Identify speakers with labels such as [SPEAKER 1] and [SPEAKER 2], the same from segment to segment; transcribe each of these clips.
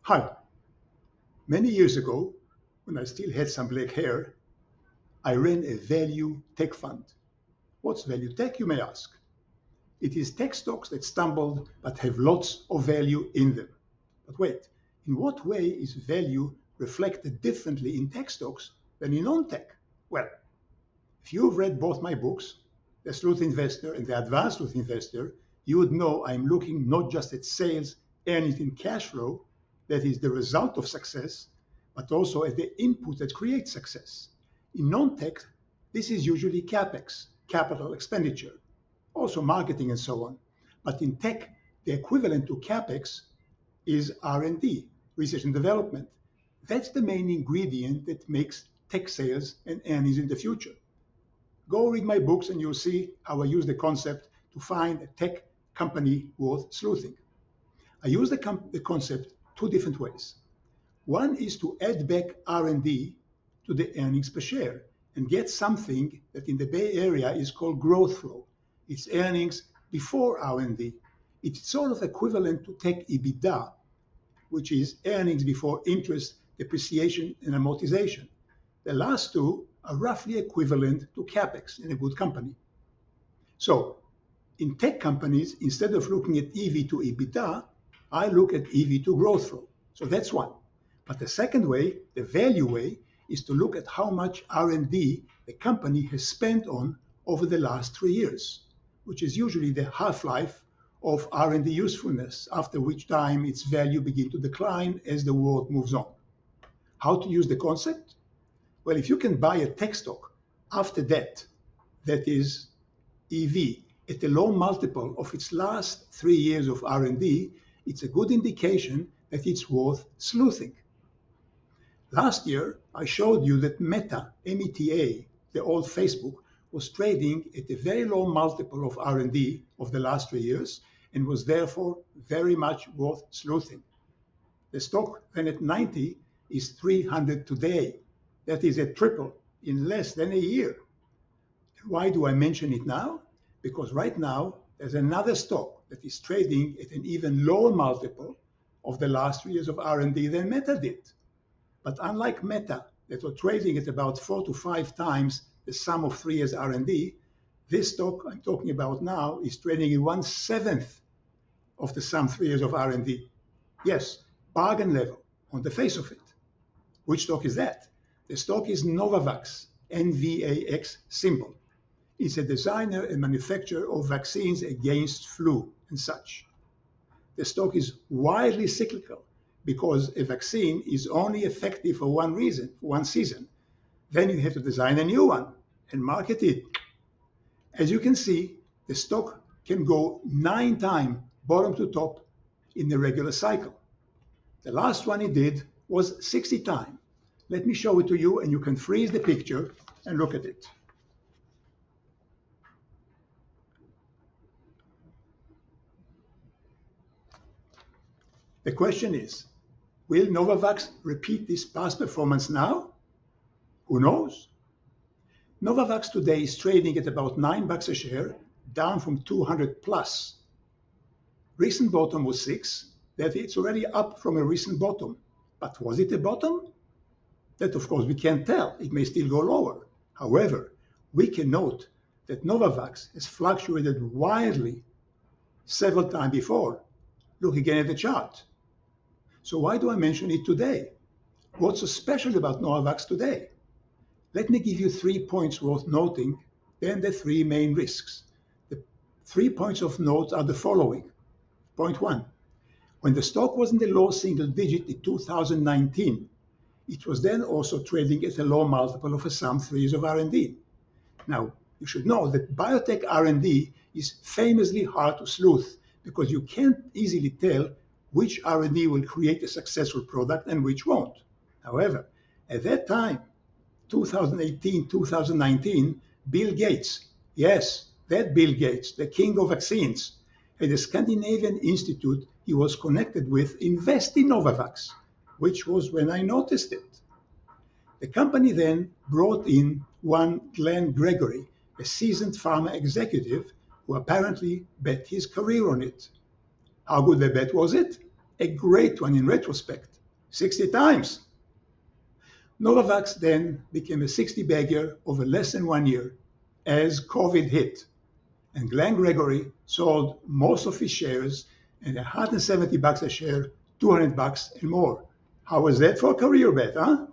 [SPEAKER 1] Hi. Many years ago, when I still had some black hair, I ran a value tech fund. What's value tech, you may ask? It is tech stocks that stumbled but have lots of value in them. But wait, in what way is value reflected differently in tech stocks than in non-tech? Well, if you've read both my books, The Sleuth Investor and The Advanced Sleuth Investor, you would know I'm looking not just at sales, earnings, and cash flow, that is the result of success, but also at the input that creates success. In non-tech, this is usually CapEx, capital expenditure, also marketing and so on. But in tech, the equivalent to CapEx is R&D, research and development. That's the main ingredient that makes tech sales and earnings in the future. Go read my books and you'll see how I use the concept to find a tech company worth sleuthing. I use the concept two different ways. One is to add back R&D to the earnings per share and get something that in the Bay Area is called growth flow. It's earnings before R&D. It's sort of equivalent to tech EBITDA, which is earnings before interest, depreciation, and amortization. The last two are roughly equivalent to CapEx in a good company. So in tech companies, instead of looking at EV to EBITDA, I look at EV to growth flow. So that's one. But the second way, the value way, is to look at how much R&D the company has spent on over the last 3 years, which is usually the half-life of R&D usefulness, after which time its value begins to decline as the world moves on. How to use the concept? Well, if you can buy a tech stock after that is EV, at a low multiple of its last 3 years of R&D, it's a good indication that it's worth sleuthing. Last year, I showed you that Meta, M-E-T-A, the old Facebook, was trading at a very low multiple of R&D of the last 3 years and was therefore very much worth sleuthing. The stock then at 90 is 300 today. That is a triple in less than a year. Why do I mention it now? Because right now, there's another stock that is trading at an even lower multiple of the last 3 years of R&D than Meta did. But unlike Meta, that were trading at about 4 to 5 times the sum of 3 years R&D, this stock I'm talking about now is trading at 1/7 of the sum 3 years of R&D. Yes, bargain level on the face of it. Which stock is that? The stock is NVAX, NVAX symbol. It's a designer and manufacturer of vaccines against flu and such. The stock is wildly cyclical because a vaccine is only effective for one season. Then you have to design a new one and market it. As you can see, the stock can go 9 times bottom to top in the regular cycle. The last one it did was 60 times. Let me show it to you and you can freeze the picture and look at it. The question is, will Novavax repeat this past performance now? Who knows? Novavax today is trading at about $9 a share, down from 200 plus. Recent bottom was 6, that it's already up from a recent bottom. But was it a bottom? That of course we can't tell, it may still go lower. However, we can note that Novavax has fluctuated wildly several times before. Look again at the chart. So why do I mention it today? What's so special about Novavax today? Let me give you 3 points worth noting, then the 3 main risks. The 3 points of note are the following. Point 1, when the stock was in the low single digit in 2019, it was then also trading at a low multiple of a sum 3 years of R&D. Now, you should know that biotech R&D is famously hard to sleuth because you can't easily tell which R&D will create a successful product and which won't. However, at that time, 2018, 2019, Bill Gates, yes, that Bill Gates, the king of vaccines, at the Scandinavian Institute he was connected with, invest in Novavax, which was when I noticed it. The company then brought in one Glenn Gregory, a seasoned pharma executive who apparently bet his career on it. How good a bet was it? A great one in retrospect, 60 times. Novavax then became a 60-bagger over less than 1 year as COVID hit, and Glenn Gregory sold most of his shares at $170 a share, $200 and more. How was that for a career bet, huh?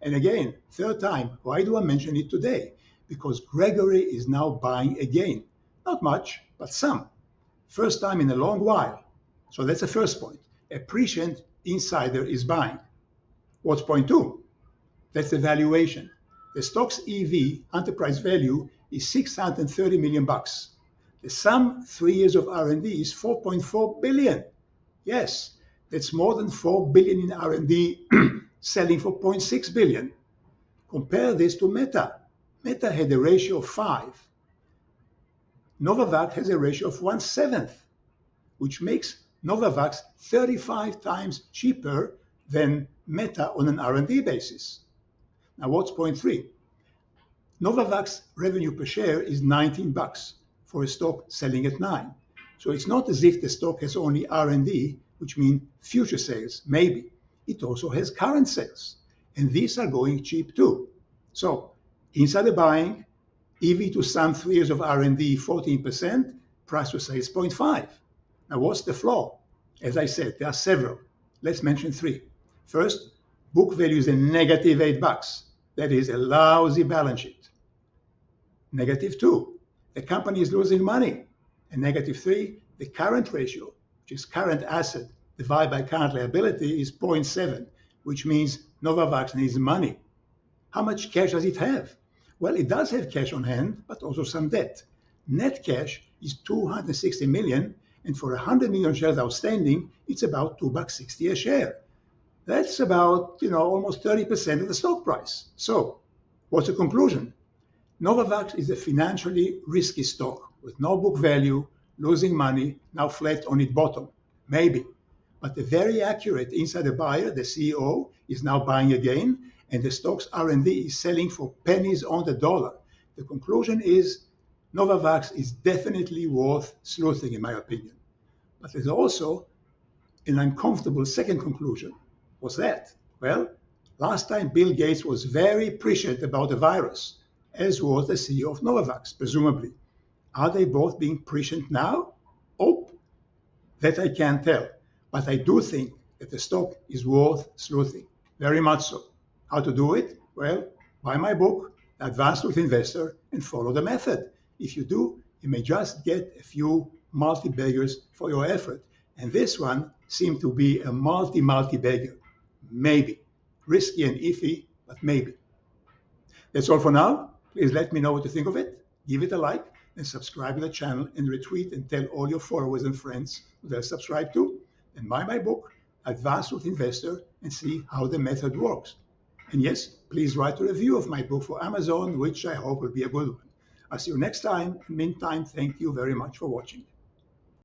[SPEAKER 1] And again, third time, why do I mention it today? Because Gregory is now buying again. Not much, but some. First time in a long while. So that's the first point. A prescient insider is buying. What's point two? That's the valuation. The stock's EV, enterprise value, is 630 million bucks. The sum 3 years of R&D is 4.4 billion. Yes, that's more than 4 billion in R&D selling for 0.6 billion. Compare this to Meta. Meta had a ratio of 5. Novavax has a ratio of 1/7, which makes Novavax 35 times cheaper than Meta on an R&D basis. Now what's point 3? Novavax revenue per share is 19 bucks for a stock selling at 9. So it's not as if the stock has only R&D, which means future sales, maybe. It also has current sales, and these are going cheap too. So insider buying, EV to sum 3 years of R&D 14%, price to sales 0.5. Now what's the flaw? As I said, there are several. Let's mention 3. First, book value is a negative 8 bucks. That is a lousy balance sheet. Negative 2, the company is losing money. And negative 3, the current ratio, which is current asset divided by current liability, is 0.7, which means Novavax needs money. How much cash does it have? Well, it does have cash on hand, but also some debt. Net cash is 260 million, and for 100 million shares outstanding, it's about $2.60 a share. That's about, almost 30% of the stock price. So, what's the conclusion? Novavax is a financially risky stock with no book value, losing money, now flat on its bottom. Maybe. But the very accurate insider buyer, the CEO, is now buying again, and the stock's R&D is selling for pennies on the dollar. The conclusion is Novavax is definitely worth sleuthing, in my opinion. But there's also an uncomfortable second conclusion. What's that? Well, last time Bill Gates was very prescient about the virus, as was the CEO of Novavax, presumably. Are they both being prescient now? Oh, that I can't tell. But I do think that the stock is worth sleuthing, very much so. How to do it? Well, buy my book, Advanced Sleuth Investor, and follow the method. If you do, you may just get a few multi-baggers for your effort. And this one seemed to be a multi-bagger. Maybe. Risky and iffy, but maybe. That's all for now. Please let me know what you think of it. Give it a like and subscribe to the channel and retweet and tell all your followers and friends who they'll subscribe to. And buy my book, Advanced Sleuth Investor, and see how the method works. And yes, please write a review of my book for Amazon, which I hope will be a good one. I'll see you next time. In the meantime, thank you very much for watching.